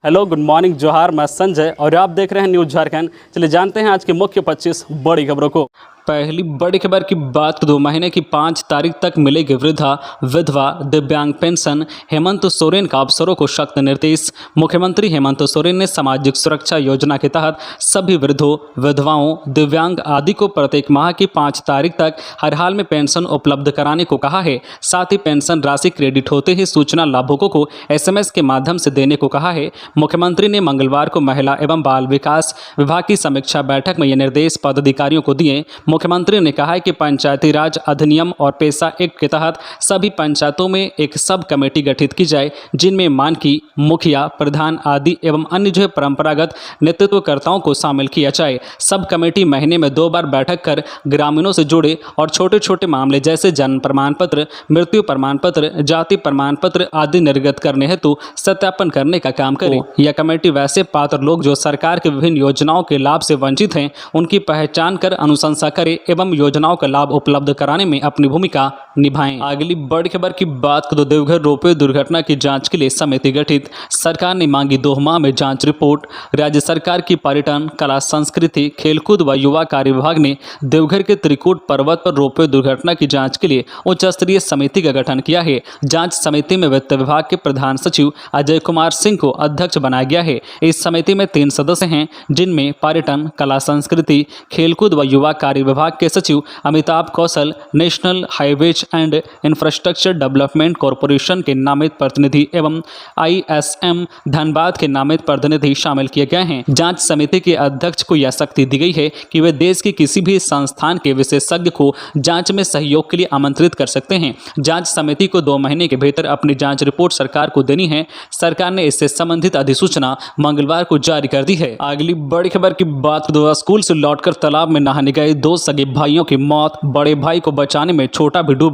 Hello, good morning, जोहार। मैं संजय और आप देख रहे हैं न्यूज़ झारखंड। चलिए जानते हैं आज की मुख्य 25 बड़ी खबरों को। पहली बड़ी खबर की बात, 2 महीने की 5 तारीख तक मिलेगी वृद्धा विधवा दिव्यांग पेंशन। हेमंत सोरेन का अफसरों को सख्त निर्देश। मुख्यमंत्री हेमंत सोरेन ने सामाजिक सुरक्षा योजना के तहत सभी वृद्धों, विधवाओं, दिव्यांग आदि को प्रत्येक माह की 5 तारीख तक हर हाल में पेंशन उपलब्ध कराने को कहा है। साथ ही पेंशन राशि क्रेडिट होते ही सूचना लाभुकों को SMS के माध्यम से देने को कहा है। मुख्यमंत्री ने मंगलवार को महिला एवं बाल विकास विभाग की समीक्षा बैठक में ये निर्देश पदाधिकारियों को दिए। मुख्यमंत्री ने कहा है कि पंचायती राज अधिनियम और पेशा एक्ट के तहत सभी पंचायतों में एक सब कमेटी गठित की जाए, जिनमें मानकी, मुखिया, प्रधान आदि एवं अन्य परंपरागत नेतृत्वकर्ताओं को शामिल किया जाए। सब कमेटी महीने में 2 बार बैठक कर ग्रामीणों से जुड़े और छोटे छोटे मामले जैसे जन्म प्रमाण पत्र, मृत्यु प्रमाण पत्र, जाति प्रमाण पत्र आदि निर्गत करने हेतु सत्यापन करने का काम करे। यह कमेटी वैसे पात्र लोग जो सरकार के विभिन्न योजनाओं के लाभ से वंचित हैं, उनकी पहचान कर अनुशंसा करे एवं योजनाओं का लाभ उपलब्ध कराने में अपनी भूमिका निभाएं। अगली बड़ी खबर की बात करें तो देवघर रोपवे दुर्घटना की जांच के लिए समिति गठित। सरकार ने मांगी 2 माह में जांच रिपोर्ट। राज्य सरकार की पर्यटन, कला, संस्कृति, खेलकूद व युवा कार्य विभाग ने देवघर के त्रिकूट पर्वत पर रोपवे दुर्घटना की जांच के लिए उच्च स्तरीय समिति का गठन किया है। जांच समिति में वित्त विभाग के प्रधान सचिव अजय कुमार सिंह को अध्यक्ष बनाया गया है। इस समिति में 3 सदस्य हैं, जिनमें पर्यटन, कला, संस्कृति, खेलकूद व युवा कार्य विभाग के सचिव Amitabh Kaushal, national highways and infrastructure development corporation के नामित प्रतिनिधि एवं ISM धनबाद के नामित प्रतिनिधि शामिल किए गए हैं। जांच समिति के अध्यक्ष को यह शक्ति दी गई है कि वे देश के किसी भी संस्थान के विशेषज्ञ को जांच में सहयोग के लिए आमंत्रित कर सकते हैं। जांच समिति को 2 महीने के भीतर अपनी जांच रिपोर्ट सरकार को देनी है। सरकार ने इससे संबंधित अधिसूचना मंगलवार को जारी कर दी है। अगली बड़ी खबर की बात, 2 स्कूल से लौटकर तालाब में नहाने गए 2 सगे भाइयों की मौत, बड़े भाई को बचाने में छोटा भी डूबा।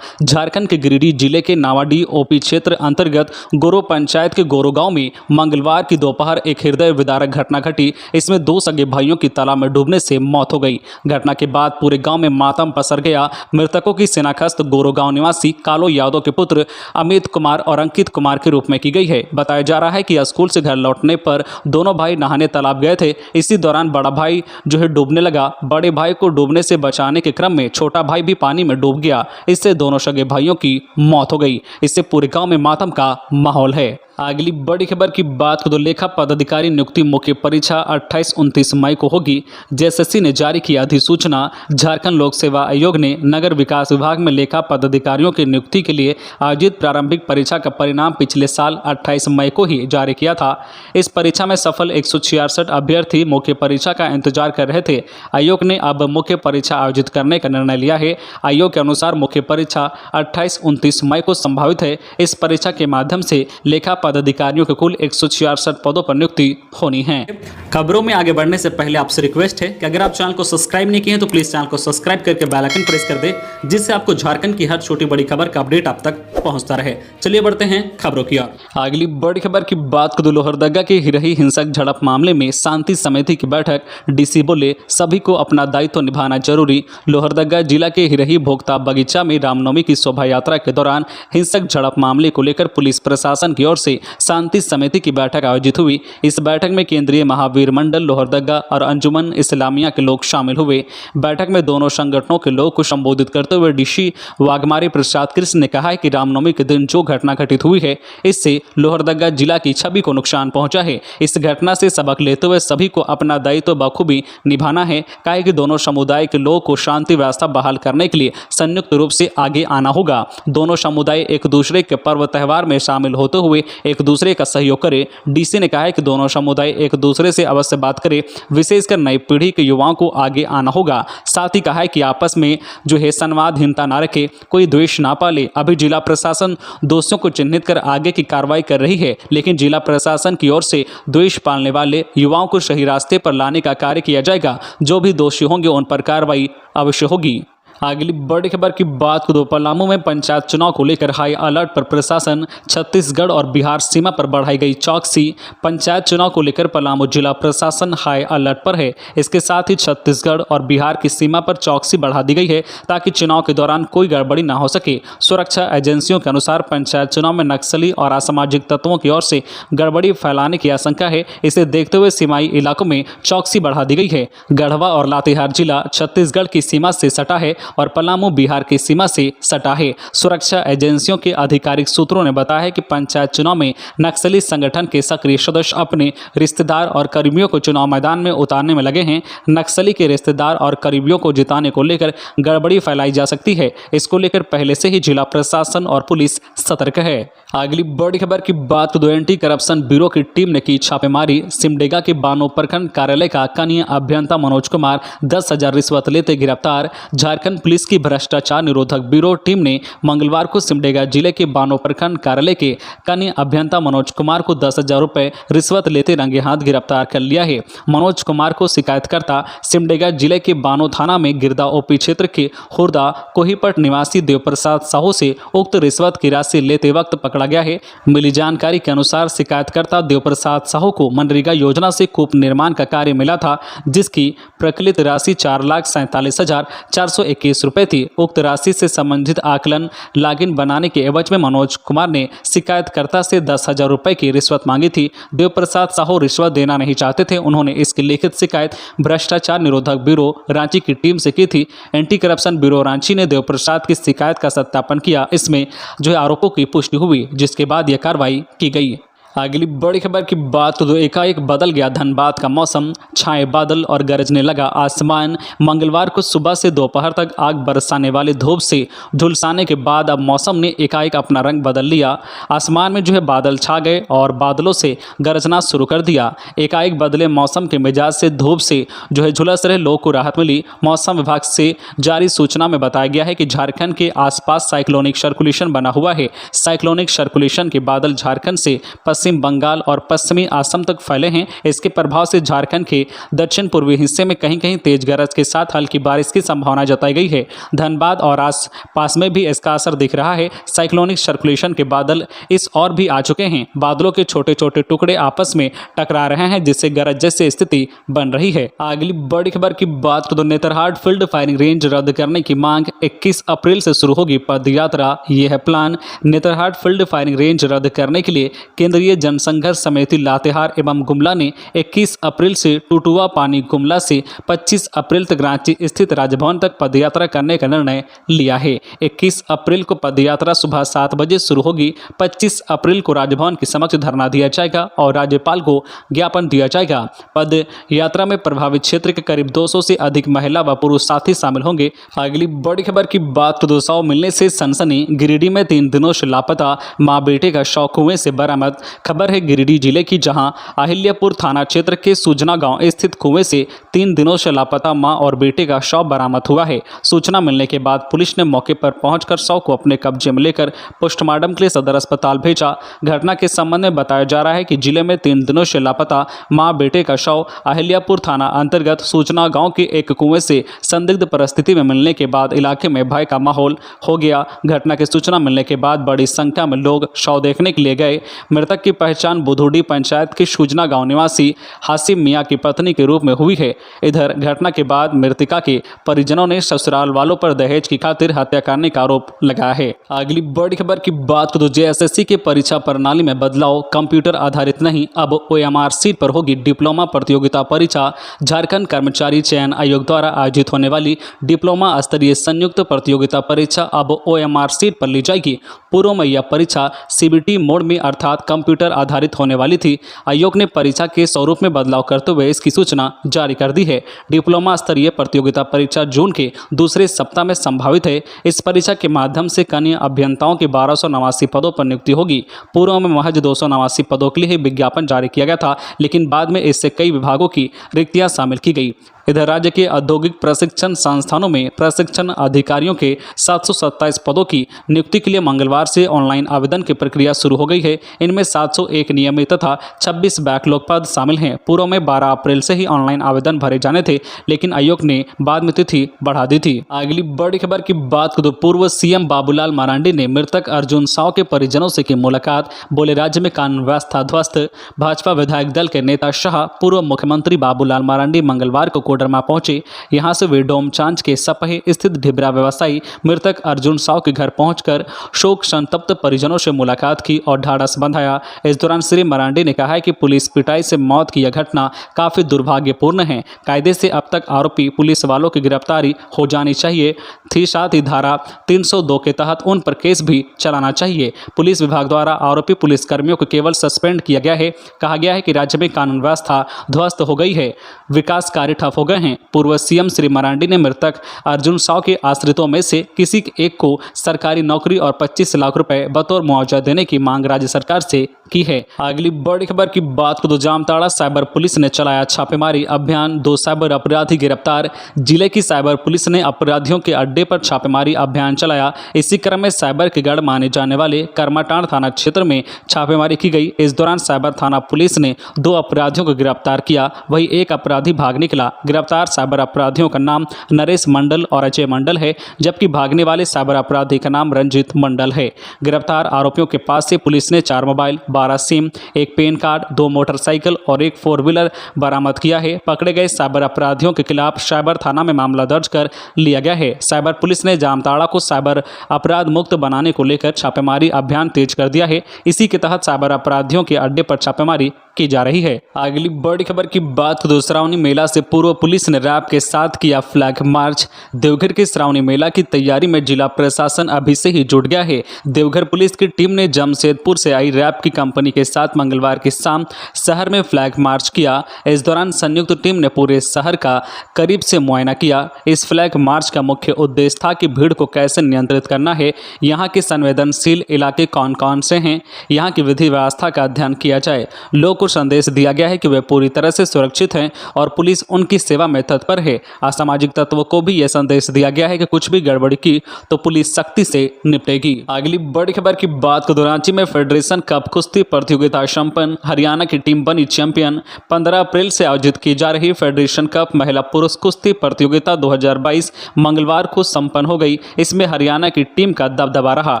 झारखंड के गिरिडीह जिले के नावाडीह OP क्षेत्र अंतर्गत गोरो पंचायत के गोरो गांव में मंगलवार की दोपहर एक हृदय विदारक घटना घटी। इसमें 2 सगे भाइयों की तालाब में डूबने से मौत हो गई। घटना के बाद पूरे गांव में मातम पसर गया। मृतकों की शिनाख्त गोरो गांव निवासी कालो यादव के पुत्र अमित कुमार और अंकित कुमार के रूप में की गई है। बताया जा रहा है कि स्कूल से घर लौटने पर दोनों भाई नहाने तालाब गए थे। इसी दौरान बड़ा भाई डूबने लगा। बड़े भाई को डूबने से बचाने के क्रम में छोटा भाई भी पानी में डूब गया। इससे दोनों सगे भाइयों की मौत हो गई। इससे पूरे गांव में मातम का माहौल है। अगली बड़ी खबर की बात करें तो लेखा पदाधिकारी नियुक्ति मुख्य परीक्षा 28-29 मई को होगी। JSSC ने जारी किया अधिसूचना। झारखंड लोक सेवा आयोग ने नगर विकास विभाग में लेखा पदाधिकारियों की नियुक्ति के लिए आयोजित प्रारंभिक परीक्षा का परिणाम पिछले साल 28 मई को ही जारी किया था। इस परीक्षा में सफल 166 अभ्यर्थी मुख्य परीक्षा का इंतजार कर रहे थे। आयोग ने अब मुख्य परीक्षा आयोजित करने का निर्णय लिया है। आयोग के अनुसार मुख्य परीक्षा 28-29 मई को संभावित है। इस परीक्षा के माध्यम से लेखा पदाधिकारियों के कुल 166 पदों पर नियुक्ति होनी है। खबरों में आगे बढ़ने से पहले आपसे रिक्वेस्ट है कि अगर आप चैनल को सब्सक्राइब नहीं किए हैं तो प्लीज चैनल को सब्सक्राइब करके बेल आइकन प्रेस कर दे, जिससे आपको झारखंड की हर छोटी बड़ी खबर का अपडेट आप तक पहुंचता रहे। चलिए बढ़ते हैं खबरों की ओर। अगली बड़ी खबर की बात करें, लोहरदगा के हिरही हिंसक झड़प मामले में शांति समिति की बैठक। DC बोले सभी को अपना दायित्व निभाना जरूरी। लोहरदगा जिला के हिरही भोक्ता बगीचा में रामनवमी की शोभा यात्रा के दौरान हिंसक झड़प मामले को लेकर पुलिस प्रशासन की ओर से शांति समिति की बैठक आयोजित हुई। इस बैठक में केंद्रीय महावीर मंडल लोहरदगा और अंजुमन इस्लामिया के लोग शामिल हुए। बैठक में दोनों संगठनों के लोग को संबोधित करते हुए DC वाघमारे प्रसाद कृष्ण ने कहा है कि रामनवमी के दिन जो घटना घटित हुई है, इससे लोहरदगा जिला की छवि को नुकसान पहुंचा है। इस घटना से सबक लेते हुए सभी को अपना दायित्व बखूबी निभाना है। कहा कि दोनों समुदाय के लोगों को शांति व्यवस्था बहाल करने के लिए संयुक्त रूप से आगे आना होगा। दोनों समुदाय एक दूसरे के पर्व त्यौहार में शामिल होते हुए एक दूसरे का सहयोग करे। DC ने कहा है कि दोनों समुदाय एक दूसरे से अवश्य बात करें, विशेषकर नई पीढ़ी के युवाओं को आगे आना होगा। साथ ही कहा है कि आपस में संवादहीनता न रखे, कोई द्वेष ना पाले। अभी जिला प्रशासन दोषियों को चिन्हित कर आगे की कार्रवाई कर रही है, लेकिन जिला प्रशासन की ओर से द्वेष पालने वाले युवाओं को सही रास्ते पर लाने का कार्य किया जाएगा। जो भी दोषी होंगे उन पर कार्रवाई अवश्य होगी। अगली बड़ी खबर की बात करें तो पलामू में पंचायत चुनाव को लेकर हाई अलर्ट पर प्रशासन। छत्तीसगढ़ और बिहार सीमा पर बढ़ाई गई चौकसी। पंचायत चुनाव को लेकर पलामू जिला प्रशासन हाई अलर्ट पर है। इसके साथ ही छत्तीसगढ़ और बिहार की सीमा पर चौकसी बढ़ा दी गई है ताकि चुनाव के दौरान कोई गड़बड़ी ना हो सके। सुरक्षा एजेंसियों के अनुसार पंचायत चुनाव में नक्सली और असामाजिक तत्वों की ओर से गड़बड़ी फैलाने की आशंका है। इसे देखते हुए सीमाई इलाकों में चौकसी बढ़ा दी गई है। गढ़वा और लातेहार जिला छत्तीसगढ़ की सीमा से सटा है और पलामू बिहार की सीमा से सटा है। सुरक्षा एजेंसियों के आधिकारिक सूत्रों ने बताया है कि पंचायत चुनाव में नक्सली संगठन के सक्रिय सदस्य अपने रिश्तेदार और करीबियों को चुनाव मैदान में उतारने में लगे हैं। नक्सली के रिश्तेदार और करीबियों को जिताने को लेकर गड़बड़ी फैलाई जा सकती है। इसको लेकर पहले से ही जिला प्रशासन और पुलिस सतर्क है। अगली बड़ी खबर की बात तो एंटी करप्शन ब्यूरो की टीम ने की छापेमारी। सिमडेगा के बानो प्रखंड कार्यालय का कनीय अभियंता मनोज कुमार 10,000 रिश्वत लेते गिरफ्तार। झारखंड पुलिस की भ्रष्टाचार निरोधक ब्यूरो टीम ने मंगलवार को सिमडेगा जिले के बानो प्रखंड कार्यालय के कनीय अभियंता मनोज कुमार को 10,000 रुपये रिश्वत लेते रंगे हाथ गिरफ्तार कर लिया है। मनोज कुमार को शिकायतकर्ता सिमडेगा जिले के बानो थाना में गिरदा ओपी क्षेत्र के हुरदा कोहीपट निवासी देवप्रसाद साहू से उक्त रिश्वत की राशि लेते वक्त पकड़ा गया है। मिली जानकारी के अनुसार शिकायतकर्ता देवप्रसाद साहू को मनरेगा योजना से कूप निर्माण का कार्य मिला था, जिसकी प्रकलित राशि 4,47,421 रुपये थी। उक्त राशि से संबंधित आकलन लॉगिन बनाने के एवज में मनोज कुमार ने शिकायतकर्ता से 10,000 रुपये की रिश्वत मांगी थी। देवप्रसाद साहू रिश्वत देना नहीं चाहते थे। उन्होंने इसकी लिखित शिकायत भ्रष्टाचार निरोधक ब्यूरो रांची की टीम से की थी। एंटी करप्शन ब्यूरो रांची ने देवप्रसाद की शिकायत का सत्यापन किया। इसमें जो आरोपों की पुष्टि हुई, जिसके बाद यह कार्रवाई की गई। अगली बड़ी खबर की बात तो एकाएक बदल गया धनबाद का मौसम। छाए बादल और गरजने लगा आसमान। मंगलवार को सुबह से दोपहर तक आग बरसाने वाली धूप से झुलसाने के बाद अब मौसम ने एकाएक अपना रंग बदल लिया। आसमान में बादल छा गए और बादलों से गरजना शुरू कर दिया। एकाएक बदले मौसम के मिजाज से धूप से झुलस रहे लोग को राहत मिली। मौसम विभाग से जारी सूचना में बताया गया है कि झारखंड के आसपास साइक्लोनिक सर्कुलेशन बना हुआ है। साइक्लोनिक सर्कुलेशन के बादल झारखंड से पश्चिम बंगाल और पश्चिमी असम तक फैले हैं। इसके प्रभाव से झारखंड के दक्षिण पूर्वी हिस्से में कहीं कहीं तेज गरज के साथ हल्की बारिश की संभावना जताई गई है। धनबाद और आस पास में भी इसका असर दिख रहा है। साइक्लोनिक सर्कुलेशन के बादल इस और भी आ चुके हैं। बादलों के छोटे छोटे टुकड़े आपस में टकरा रहे हैं, जिससे गरज जैसी स्थिति बन रही है। अगली बड़ी खबर की बात तो नेतरहाट फील्ड फायरिंग रेंज रद्द करने की मांग। 21 अप्रैल से शुरू होगी पद यात्रा, ये है plan. Netarhat field firing range रद्द करने के लिए केंद्रीय जनसंघर्ष समिति लातेहार एवं गुमला ने 21 अप्रैल से टुटुआ पानी गुमला से 25 अप्रैल तक रांची स्थित राजभवन तक पदयात्रा करने का निर्णय लिया है। 21 अप्रैल को पदयात्रा सुबह 7 बजे शुरू होगी। 25 अप्रैल को राजभवन के समक्ष धरना दिया जाएगा और राज्यपाल को ज्ञापन दिया जाएगा। पद यात्रा में प्रभावित क्षेत्र के करीब 200 से अधिक महिला व पुरुष साथी शामिल होंगे। अगली बड़ी खबर की बात तो 200 मिलने से सनसनी। गिरिडीह में 3 दिनों से लापता मां बेटे का शव कुएं से बरामद। खबर है गिरिडीह जिले की, जहां अहिल्यापुर थाना क्षेत्र के सुजना गांव स्थित कुएं से 3 दिनों से लापता मां और बेटे का शव बरामद हुआ है। सूचना मिलने के बाद पुलिस ने मौके पर पहुंचकर शव को अपने कब्जे में लेकर पोस्टमार्टम के लिए सदर अस्पताल भेजा। घटना के संबंध में बताया जा रहा है कि जिले में 3 दिनों से लापता मां बेटे का शव अहिल्यापुर थाना अंतर्गत सूचना गांव के एक कुएं से संदिग्ध परिस्थिति में मिलने के बाद इलाके में भय का माहौल हो गया। घटना की सूचना मिलने के बाद बड़ी संख्या में लोग शव देखने के लिए गए। मृतक की पहचान बुधुडी पंचायत के सूजना गांव निवासी हासिम मियां की पत्नी के रूप में हुई है। इधर घटना के बाद मृतका के परिजनों ने ससुराल वालों पर दहेज की खातिर हत्या करने का आरोप लगाया है। अगली बड़ी खबर की बात तो जेएसएससी के परीक्षा प्रणाली में बदलाव। कंप्यूटर आधारित नहीं, अब ओएमआर सीट पर होगी डिप्लोमा प्रतियोगिता परीक्षा। झारखंड कर्मचारी चयन आयोग द्वारा आयोजित होने वाली डिप्लोमा स्तरीय संयुक्त प्रतियोगिता परीक्षा अब ओएमआर सीट पर ली जाएगी। पूर्व में यह परीक्षा सीबीटी मोड में अर्थात कंप्यूटर आधारित होने वाली थी। आयोग ने परीक्षा के स्वरूप में बदलाव करते हुए इसकी सूचना जारी कर दी है। डिप्लोमा स्तरीय प्रतियोगिता परीक्षा जून के दूसरे सप्ताह में संभावित है। इस परीक्षा के माध्यम से कनीय अभियंताओं के 1289 पदों पर नियुक्ति होगी। पूर्व में महज 289 पदों के लिए विज्ञापन जारी किया गया था, लेकिन बाद में इससे कई विभागों की रिक्तियां शामिल की गई। इधर राज्य के औद्योगिक प्रशिक्षण संस्थानों में प्रशिक्षण अधिकारियों के 727 पदों की नियुक्ति के लिए मंगलवार से ऑनलाइन आवेदन की प्रक्रिया शुरू हो गई है। इनमें 701 नियमित तथा 26 बैकलॉग पद शामिल हैं। पूर्व में 12 अप्रैल से ही ऑनलाइन आवेदन भरे जाने थे, लेकिन आयोग ने बाद में तिथि बढ़ा दी थी। अगली बड़ी खबर की बात करें तो पूर्व सीएम बाबूलाल मरांडी ने मृतक अर्जुन साव के परिजनों से की मुलाकात। बोले राज्य में कानून व्यवस्था ध्वस्त। भाजपा विधायक दल के नेता शाह पूर्व मुख्यमंत्री बाबूलाल मरांडी मंगलवार को कोडरमा पहुंचे। यहां से वे डोमचांच के सपहे स्थित ढिबरा व्यवसायी मृतक अर्जुन साव के घर पहुंचकर शोक संतप्त परिजनों से मुलाकात की और ढाढ़स बंधाया। इस दौरान श्री मरांडी ने कहा है कि पुलिस पिटाई से मौत की यह घटना काफी दुर्भाग्यपूर्ण है। कायदे से अब तक आरोपी पुलिस वालों की गिरफ्तारी हो जानी चाहिए थी, साथ ही धारा 302 के तहत उन पर केस भी चलाना चाहिए। पुलिस विभाग द्वारा आरोपी पुलिसकर्मियों को केवल सस्पेंड किया गया है। कहा गया है कि राज्य में कानून व्यवस्था ध्वस्त हो गई है, विकास कार्य ठप हो गए हैं। पूर्व सीएम श्री मरांडी ने मृतक अर्जुन साव के आश्रितों में से किसी एक को सरकारी नौकरी और 25 लाख रुपए बतौर मुआवजा देने की मांग राज्य सरकार से की है। अगली बड़ी खबर की बात करें तो जामताड़ा साइबर पुलिस ने चलाया छापेमारी अभियान, 2 साइबर अपराधी गिरफ्तार। जिले की साइबर पुलिस ने अपराधियों के अड्डे पर छापेमारी अभियान चलाया। इसी क्रम में साइबर के गढ़ माने जाने वाले कर्माटांड़ थाना क्षेत्र में छापेमारी की गई। इस दौरान साइबर थाना पुलिस ने 2 अपराधियों को गिरफ्तार किया, वहीं एक अपराधी भाग निकला। गिरफ्तार साइबर अपराधियों का नाम नरेश मंडल और अजय मंडल है, जबकि भागने वाले साइबर अपराधी का नाम रंजीत मंडल है। गिरफ्तार आरोपियों के पास से पुलिस ने 4 मोबाइल, 12 सिम, एक पेन कार्ड, 2 मोटरसाइकिल और एक 4 व्हीलर बरामद किया है। पकड़े गए साइबर अपराधियों के खिलाफ साइबर थाना में मामला दर्ज कर लिया गया है। साइबर पुलिस ने जामताड़ा को साइबर अपराध मुक्त बनाने को लेकर छापेमारी अभियान तेज कर दिया है। इसी के तहत साइबर अपराधियों के अड्डे पर छापेमारी की जा रही है। अगली बड़ी खबर की बात करें तो श्रावणी मेला से पूर्व पुलिस ने रैप के साथ किया फ्लैग मार्च। देवघर के श्रावणी मेला की तैयारी में जिला प्रशासन अभी से ही जुट गया है। देवघर पुलिस की टीम ने जमशेदपुर से आई रैप की कंपनी के साथ मंगलवार की शाम शहर में फ्लैग मार्च किया। इस दौरान संयुक्त टीम ने पूरे शहर का करीब से मुआयना किया। इस फ्लैग मार्च का मुख्य उद्देश्य था कि भीड़ को कैसे नियंत्रित करना है, यहाँ के संवेदनशील इलाके कौन कौन से हैं, यहाँ की विधि व्यवस्था का अध्ययन किया जाए। लोग को संदेश दिया गया है कि वे पूरी तरह से सुरक्षित हैं और पुलिस उनकी सेवा में तत्पर है। असामाजिक तत्वों को भी यह संदेश दिया गया है कि कुछ भी गड़बड़ी की तो पुलिस सख्ती से निपटेगी। अगली बड़ी खबर की बात करें तो रांची में फेडरेशन कप कुश्ती प्रतियोगिता संपन्न। हरियाणा की टीम बनी चैंपियन। 15 अप्रैल से आयोजित की जा रही फेडरेशन कप महिला पुरुष कुश्ती प्रतियोगिता 2022 मंगलवार को संपन्न हो गई। इसमें हरियाणा की टीम का दबदबा रहा।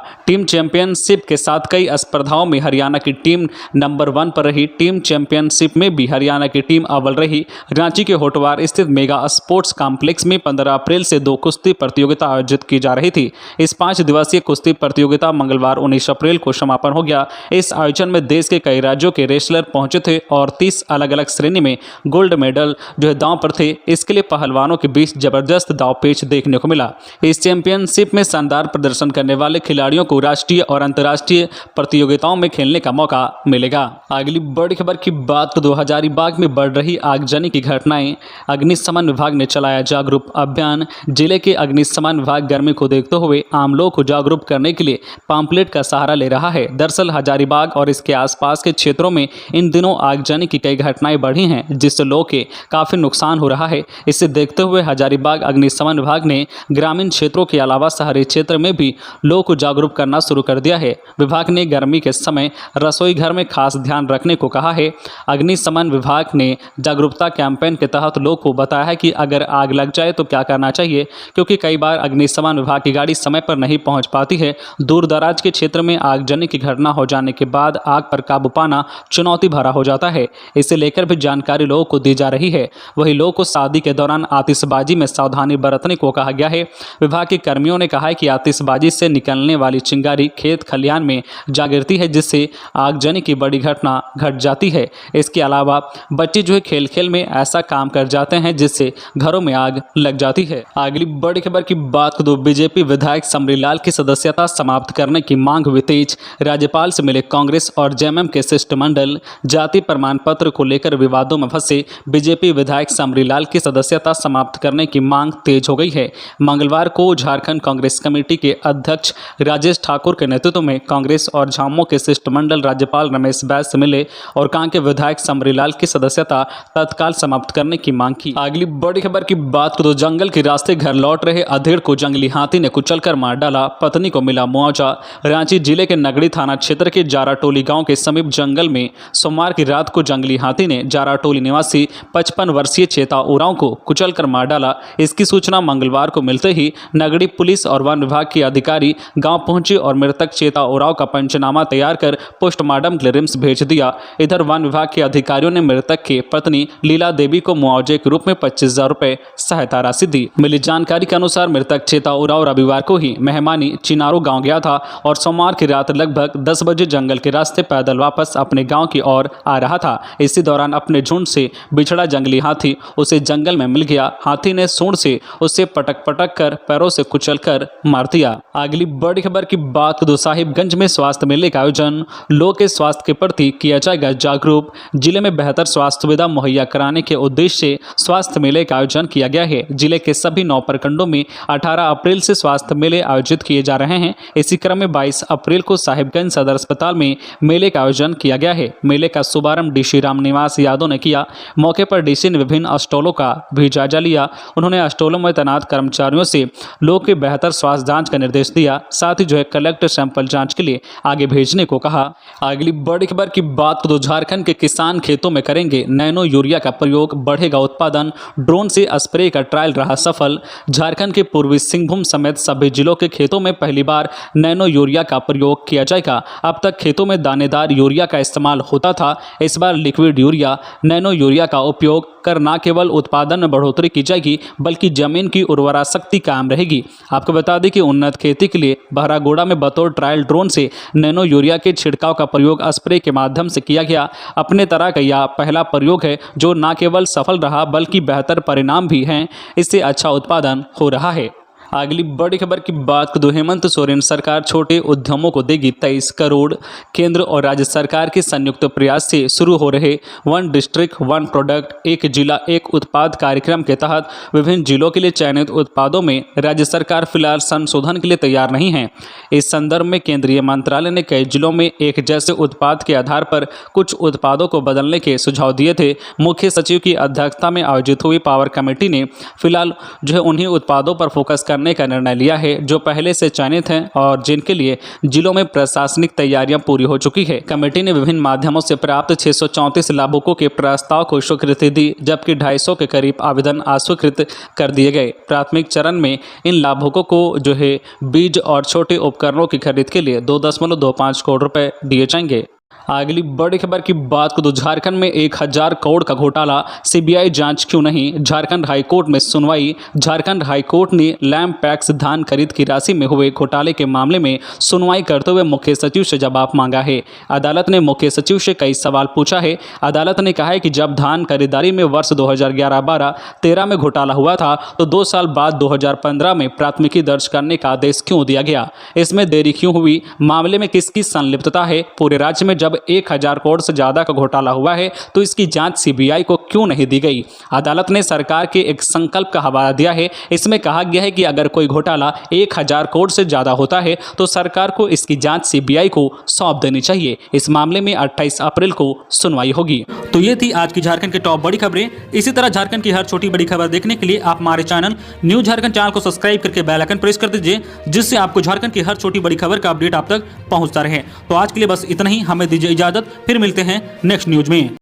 टीम चैंपियनशिप के साथ कई स्पर्धाओं में हरियाणा की टीम नंबर 1 पर रही। टीम चैंपियनशिप में भी हरियाणा की टीम अव्वल रही। रांची के होटवार स्थित मेगा स्पोर्ट्स कॉम्प्लेक्स में 15 अप्रैल से 2 कुश्ती प्रतियोगिता आयोजित की जा रही थी। इस 5 दिवसीय कुश्ती प्रतियोगिता मंगलवार 19 अप्रैल को समापन हो गया। इस आयोजन में देश के कई राज्यों के रेसलर पहुंचे थे और 30 अलग अलग श्रेणी में गोल्ड मेडल जो है दांव पर थे। इसके लिए पहलवानों के बीच जबरदस्त दांव पेच देखने को मिला। इस चैंपियनशिप में शानदार प्रदर्शन करने वाले खिलाड़ियों को राष्ट्रीय और अंतर्राष्ट्रीय प्रतियोगिताओं में खेलने का मौका मिलेगा। अगली बड़ी खबर की बात तो हजारीबाग में बढ़ रही आगजनी की घटनाएं। अग्निशमन विभाग ने चलाया जागरूक अभियान। जिले के अग्निशमन विभाग गर्मी को देखते हुए आम लोगों को जागरूक करने के लिए पम्पलेट का सहारा ले रहा है। दरअसल हजारीबाग और इसके आसपास के क्षेत्रों में इन दिनों आगजनी की कई घटनाएं बढ़ी हैं, जिससे लोगों के काफी नुकसान हो रहा है। इसे देखते हुए हजारीबाग अग्निशमन विभाग ने ग्रामीण क्षेत्रों के अलावा शहरी क्षेत्र में भी लोगों को जागरूक करना शुरू कर दिया है। विभाग ने गर्मी के समय रसोई घर में खास ध्यान रखने को कहा है। अग्निशमन विभाग ने जागरूकता कैंपेन के तहत लोगों को बताया है कि अगर आग लग जाए तो क्या करना चाहिए, क्योंकि कई बार अग्निशमन विभाग की गाड़ी समय पर नहीं पहुंच पाती है। दूर दराज के क्षेत्र में आगजनी की घटना हो जाने के बाद आग पर काबू पाना चुनौती भरा हो जाता है। इसे लेकर भी जानकारी लोगों को दी जा रही है। वहीं लोगों को शादी के दौरान आतिशबाजी में सावधानी बरतने को कहा गया है। विभाग के कर्मियों ने कहा है कि आतिशबाजी से निकलने वाली चिंगारी खेत खलिहान में जा गिरती है, जिससे आगजनी की बड़ी घटना घट जाती है। इसके अलावा बच्चे जो है खेल खेल में ऐसा काम कर जाते हैं जिससे घरों में आग लग जाती है। अगली बड़ी खबर की बात करें तो बीजेपी विधायक समरीलाल की सदस्यता समाप्त करने की मांग हुई तेज। राज्यपाल से मिले कांग्रेस और जेएमएम के शिष्टमंडल। जाति प्रमाण पत्र को लेकर विवादों में फंसे बीजेपी विधायक समरीलाल की सदस्यता समाप्त करने की मांग तेज हो गई है। मंगलवार को झारखंड कांग्रेस कमेटी के अध्यक्ष राजेश ठाकुर के नेतृत्व में कांग्रेस और झामुमो के शिष्टमंडल राज्यपाल रमेश बैस से मिले और कांके विधायक समरीलाल की सदस्यता तत्काल समाप्त करने की मांग की। अगली बड़ी खबर की बात करो, जंगल के रास्ते घर लौट रहे अधेड़ को जंगली हाथी ने कुचलकर मार डाला, पत्नी को मिला मुआवजा। रांची जिले के नगड़ी थाना क्षेत्र के जाराटोली गांव के समीप जंगल में सोमवार की रात को जंगली हाथी ने जाराटोली निवासी 55 वर्षीय चेता उरांव को कुचलकर मार डाला। इसकी सूचना मंगलवार को मिलते ही नगड़ी पुलिस और वन विभाग के अधिकारी गांव पहुंचे और मृतक चेता उरांव का पंचनामा तैयार कर पोस्टमार्टम के लिए रिम्स भेज दिया। इधर वन विभाग के अधिकारियों ने मृतक की पत्नी लीला देवी को मुआवजे के रूप में 25,000 रुपए सहायता राशि दी। मिली जानकारी के अनुसार मृतक चेता उरांव रविवार को ही मेहमानी चिनारो गांव गया था और सोमवार की रात लगभग 10 बजे जंगल के रास्ते पैदल वापस अपने गांव की ओर आ रहा था। इसी दौरान अपने झुंड से बिछड़ा जंगली हाथी उसे जंगल में मिल गया। हाथी ने सूंड से उसे पटक पटक कर पैरों से कुचल कर मार दिया। अगली बड़ी खबर की बात करें, साहिबगंज में स्वास्थ्य मेले का आयोजन, लोगों के स्वास्थ्य के प्रति किया जाएगा जागरूक। जिले में बेहतर स्वास्थ्य सुविधा मुहैया कराने के उद्देश्य से स्वास्थ्य मेले का आयोजन किया गया है। जिले के सभी 9 प्रखंडों में 18 अप्रैल से स्वास्थ्य मेले आयोजित किए जा रहे हैं। इसी क्रम में 22 अप्रैल को साहिबगंज सदर अस्पताल में मेले का आयोजन किया गया है। मेले का शुभारंभ डीसी रामनिवास यादव ने किया। मौके पर डीसी ने विभिन्न स्टॉलों का भी जायजा लिया। उन्होंने स्टॉलों में तैनात कर्मचारियों से लोगों के बेहतर स्वास्थ्य जांच का निर्देश दिया। साथ ही कलेक्टर सैंपल जांच के लिए आगे भेजने को कहा। अगली बड़ी खबर की बात करें, झारखंड के किसान खेतों में करेंगे नैनो यूरिया का प्रयोग, बढ़ेगा उत्पादन, ड्रोन से स्प्रे का ट्रायल रहा सफल। झारखंड के पूर्वी सिंहभूम समेत सभी जिलों के खेतों में पहली बार नैनो यूरिया का प्रयोग किया जाएगा। अब तक खेतों में दानेदार यूरिया का इस्तेमाल होता था। इस बार लिक्विड यूरिया नैनो यूरिया का उपयोग कर न केवल उत्पादन में बढ़ोतरी की जाएगी बल्कि जमीन की उर्वरा शक्ति कायम रहेगी। आपको बता दें कि उन्नत खेती के लिए बहरागोड़ा में बतौर ट्रायल ड्रोन से नैनो यूरिया के छिड़काव का प्रयोग स्प्रे के माध्यम से किया गया। अपने तरह का यह पहला प्रयोग है जो न केवल सफल रहा बल्कि बेहतर परिणाम भी हैं। इससे अच्छा उत्पादन हो रहा है। अगली बड़ी खबर की बात करें, हेमंत सोरेन सरकार छोटे उद्यमों को देगी 23 करोड़। केंद्र और राज्य सरकार के संयुक्त प्रयास से शुरू हो रहे वन डिस्ट्रिक्ट वन प्रोडक्ट एक जिला एक उत्पाद कार्यक्रम के तहत विभिन्न जिलों के लिए चयनित उत्पादों में राज्य सरकार फिलहाल संशोधन के लिए तैयार नहीं है। इस संदर्भ में केंद्रीय मंत्रालय ने कई जिलों में एक जैसे उत्पाद के आधार पर कुछ उत्पादों को बदलने के सुझाव दिए थे। मुख्य सचिव की अध्यक्षता में आयोजित हुई पावर कमेटी ने फिलहाल उन्हीं उत्पादों पर फोकस करने का निर्णय लिया है जो पहले से चयनित हैं और जिनके लिए जिलों में प्रशासनिक तैयारियां पूरी हो चुकी है। कमेटी ने विभिन्न माध्यमों से प्राप्त 634 लाभुकों के प्रस्ताव को स्वीकृति दी, जबकि 250 के करीब आवेदन अस्वीकृत कर दिए गए। प्राथमिक चरण में इन लाभुकों को बीज और छोटे उपकरणों की खरीद के लिए 2.25 करोड़ रुपए दिए जाएंगे। अगली बड़ी खबर की बात करें, झारखंड में 1000 करोड़ का घोटाला, सीबीआई जांच क्यों नहीं, झारखंड हाईकोर्ट में सुनवाई। झारखंड हाईकोर्ट ने लैंड पैक्स धान खरीद की राशि में हुए घोटाले के मामले में सुनवाई करते हुए मुख्य सचिव से जवाब मांगा है। अदालत ने मुख्य सचिव से कई सवाल पूछा है। अदालत ने कहा है कि जब धान खरीदारी में वर्ष 2011-12-13 में घोटाला हुआ था तो 2 साल बाद 2015 में प्राथमिकी दर्ज करने का आदेश क्यों दिया गया, इसमें देरी क्यों हुई, मामले में किसकी संलिप्तता है। पूरे राज्य में जब 1000 करोड़ से ज्यादा का घोटाला हुआ है तो इसकी जांच सीबीआई को क्यों नहीं दी गई। अदालत ने सरकार के एक संकल्प का हवाला दिया है। इसमें कहा गया है कि अगर कोई घोटाला 1000 करोड़ से ज्यादा होता है तो सरकार को इसकी जांच सीबीआई को सौंप देनी चाहिए। इस मामले में 28 अप्रैल को सुनवाई होगी। तो ये थी आज की झारखंड की टॉप बड़ी खबरें। इसी तरह झारखंड की हर छोटी बड़ी खबर देखने के लिए आप हमारे चैनल न्यूज झारखंड चैनल को सब्सक्राइब करके बेल आइकन प्रेस कर दीजिए, जिससे आपको झारखंड की हर छोटी बड़ी खबर का अपडेट आप तक पहुंचता रहे। तो आज के लिए बस इतना ही, हमें दीजिए इजाजत, फिर मिलते हैं नेक्स्ट न्यूज में।